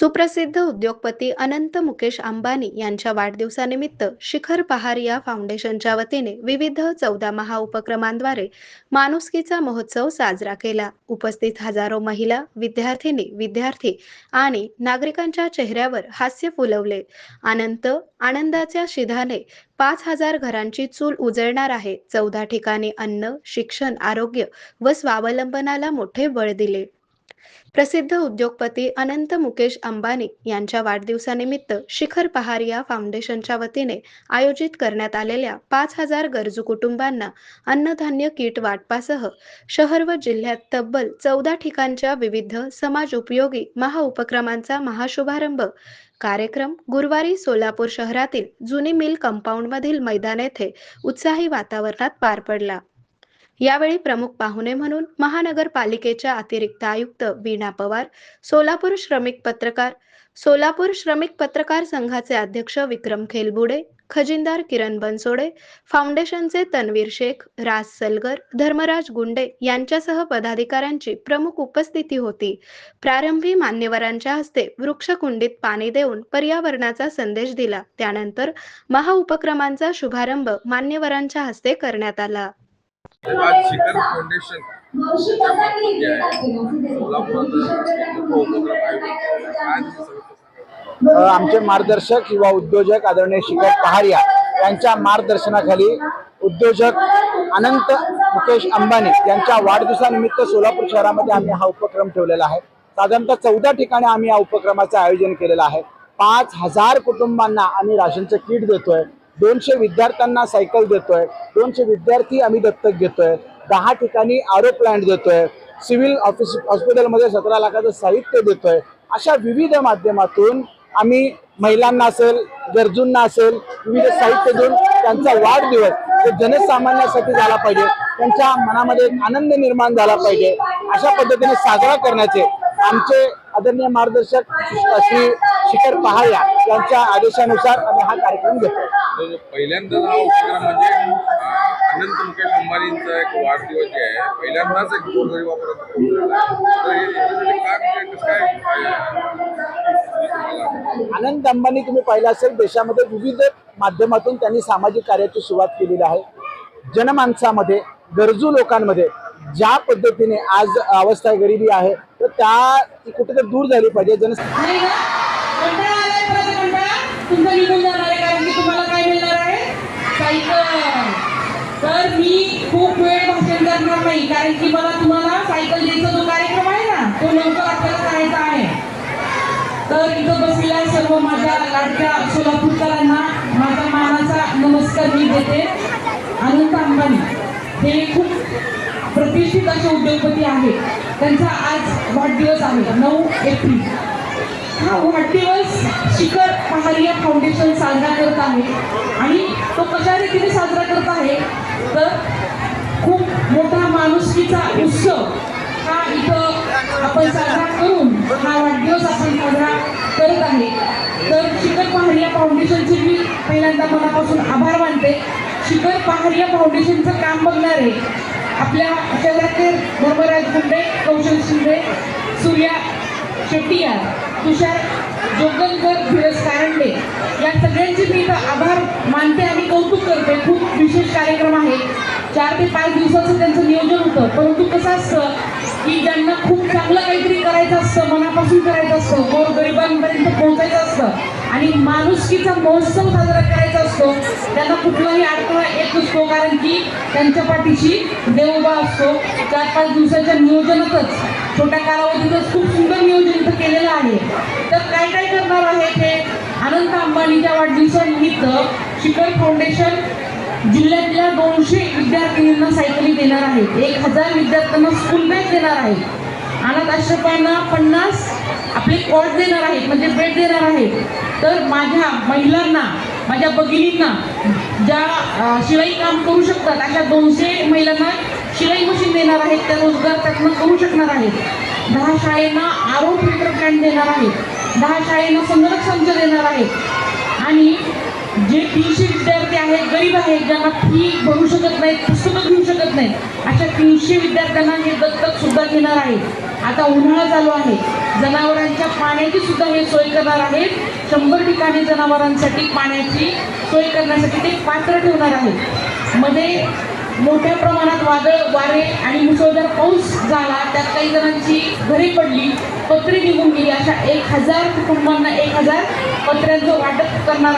सुप्रसिद्ध उद्योगपती अनंत मुकेश अंबानी यांच्या वाढदिवसानिमित्त शिखर पहार या फाउंडेशनच्या वतीने विविध 14 महाउपक्रमांद्वारे माणुसकीचा महोत्सव साजरा केला. उपस्थित हजारो महिला, विद्यार्थिनी, विद्यार्थी आणि नागरिकांच्या चेहऱ्यावर हास्य फुलवले. अनंत आनंदाच्या शिधाने 5,000 घरांची चूल उजळणार आहे. 14 ठिकाणी अन्न, शिक्षण, आरोग्य व स्वावलंबनाला मोठे बळ दिले. प्रसिद्ध उद्योगपती अनंत मुकेश अंबानी यांच्या वाढदिवसानिमित्त शिखर पहार या फाउंडेशनच्या वतीने आयोजित करण्यात आलेल्या 5,000 गरजू कुटुंबांना अन्नधान्य किट वाटपासह शहर व जिल्ह्यात तब्बल 14 ठिकाणच्या विविध समाज उपयोगी महाउपक्रमांचा महाशुभारंभ कार्यक्रम गुरुवारी सोलापूर शहरातील जुनी मिल कंपाऊंडमधील मैदान येथे उत्साही वातावरणात पार पडला. यावेळी प्रमुख पाहुणे म्हणून महानगरपालिकेच्या अतिरिक्त आयुक्त वीणा पवार, सोलापूर श्रमिक पत्रकार संघाचे अध्यक्ष विक्रम खेलबुडे, खजिनदार किरण बनसोडे, फाउंडेशनचे तन्वीर शेख, राज सलगर, धर्मराज गुंडे यांच्यासह पदाधिकाऱ्यांची प्रमुख उपस्थिती होती. प्रारंभी मान्यवरांच्या हस्ते वृक्षकुंडीत पाणी देऊन पर्यावरणाचा संदेश दिला. त्यानंतर महाउपक्रमांचा शुभारंभ मान्यवरांच्या हस्ते करण्यात आला. आज शिखर फाउंडेशन याच्या मार्फत जे आहे सोलापुरात एक उपक्रम आयोजित केला आहे. आमचे मार्गदर्शक युवा उद्योजक आदरणीय शिखर पहारिया यांच्या मार्गदर्शनाखाली उद्योजक अनंत मुकेश अंबानी यांच्या वाढदिवसानिमित्त सोलापूर शहरामध्ये आम्ही हा उपक्रम ठेवलेला आहे. साधारणतः 14 ठिकाणी आम्ही या उपक्रमाचं आयोजन केलेलं आहे. 5,000 कुटुंबांना आम्ही राशनचं किट देतोय. 200 विद्यार्थ्यांना सायकल देतोय. 200 विद्यार्थी आम्ही दत्तक घेतोय. 10 ठिकाणी आरो प्लांट देतोय. सिव्हिल हॉस्पिटलमध्ये 17 लाखाचं साहित्य देतोय. अशा विविध माध्यमातून आम्ही महिलांना असेल, गरजूंना असेल, विविध साहित्य देऊन त्यांचा वाढदिवस जनसामान्यासाठी झाला पाहिजे, त्यांच्या मनामध्ये एक आनंद निर्माण झाला पाहिजे, अशा पद्धतीने साजरा करण्याचे आमचे आदरणीय मार्गदर्शक श्री शिखर पहारिया यांच्या आदेशानुसार आम्ही हा कार्यक्रम घेतो. पहिल्यांदाच हा उपक्रम म्हणजे अनंत मुकेश अंबानींचा एक वाढदिवस जे आहे पहिल्यांदाच एक गोरगरिबापर्यंत पोहोचलेला आहे. तर हे याच्यासाठी काय म्हणजे कसं काय अनंत अंबानी तुम्ही पाहिलं असेल, देशामध्ये विविध माध्यमातून त्यांनी सामाजिक कार्याची सुरुवात केलेली आहे. जनमानसामध्ये, गरजू लोकांमध्ये ज्या पद्धतीने आज अवस्था गरिबी आहे तर त्या कुठेतरी दूर झाली पाहिजे. तर मी खूप वेळ भाषण करणार नाही, कारण की मला तुम्हाला सायकल द्यायचा जो कार्यक्रम आहे ना तो लवकर आपल्याला करायचा आहे. तर इथं बसलेल्या सर्व माझ्या लाडक्या सोलापूरकरांना माझा मानाचा नमस्कार मी देते. अनंत अंबानी हे खूप प्रतिष्ठित असे उद्योगपती आहेत. त्यांचा आज वाढदिवस आहे 9 एप्रिल. हा वाढदिवस शिखर पहारिया फाउंडेशन साजरा करत आहे. आणि तो कशा रीतीने साजरा करत आहे तर खूप मोठा माणुसकीचा उत्सव हा इथं आपण साजरा करून हा वाढदिवस आपण साजरा करत आहे. तर शिखर पहारिया फाउंडेशनचे मी पहिल्यांदा मनापासून आभार मानते. शिखर पहारिया फाउंडेशनचं काम बघणारे आपल्या शहरातील धर्मराज गुंडे, कौशल शिंदे, सूर्या शेट्टीयार, तुषार जोगलकर, धीरज कारंडे या सगळ्यांचे मी इथं आभार मानते आणि कौतुक करते. खूप विशेष कार्यक्रम आहे. 4 ते 5 दिवसाचं त्यांचं नियोजन होतं. परंतु कसं असतं की ज्यांना खूप चांगलं काहीतरी करायचं असतं, मनापासून करायचं असतं, गोरगरिबांपर्यंत पोहोचायचं असतं आणि माणुसकीचा महोत्सव साजरा करायचा असतो, त्यांना कुठलाही अडथळा येत नसतो, कारण की त्यांच्या पाठीशी देव उभा असतो. 4-5 दिवसाच्या नियोजनातच, छोट्या कालावधीतच खूप सुंदर नियोजन इथं केलेलं आहे. तर काय काय करणार आहे ते अनंत अंबानीच्या वाढदिवसानिमित्त शिखर फाउंडेशन जिल्ह्यातल्या 200 विद्यार्थिनींना सायकली देणार आहे. 1,000 विद्यार्थ्यांना स्कूल बॅग देणार आहे. अनाथ आश्रमांना 50 आपले कॉट देणार आहेत, म्हणजे बेड देणार आहेत. तर माझ्या महिलांना, माझ्या भगिनींना ज्या शिलाई काम करू शकतात अशा 200 महिलांना शिलाई मशीन देणार आहेत. त्या रोजगार त्यातनं करू शकणार आहेत. 10 शाळेंना आरो फिल्टर प्लॅन्ट देणार आहेत. 10 शाळेंना संगणक संच देणार आहेत. आणि जे 300 विद्यार्थी आहेत, गरीब आहेत, ज्यांना फी भरू शकत नाहीत, पुस्तकं घेऊ शकत नाहीत, अशा 300 विद्यार्थ्यांना हे दत्तक सुद्धा घेणार आहेत. आता उन्हाळा चालू आहे, जनावरांच्या पाण्याची सुद्धा हे सोय करणार आहेत. 100 ठिकाणी जनावरांसाठी पाण्याची सोय करण्यासाठी ते पात्र ठेवणार आहेत. मध्ये मोठ्या प्रमाणात वारे आणि मुसळधार पाऊस झाला, त्यात काही जणांची घरे पडली, पत्रे निघून गेली. अशा 1000 कुटुंबांना 1000 पत्र्यांचं वाटप करणार आहे.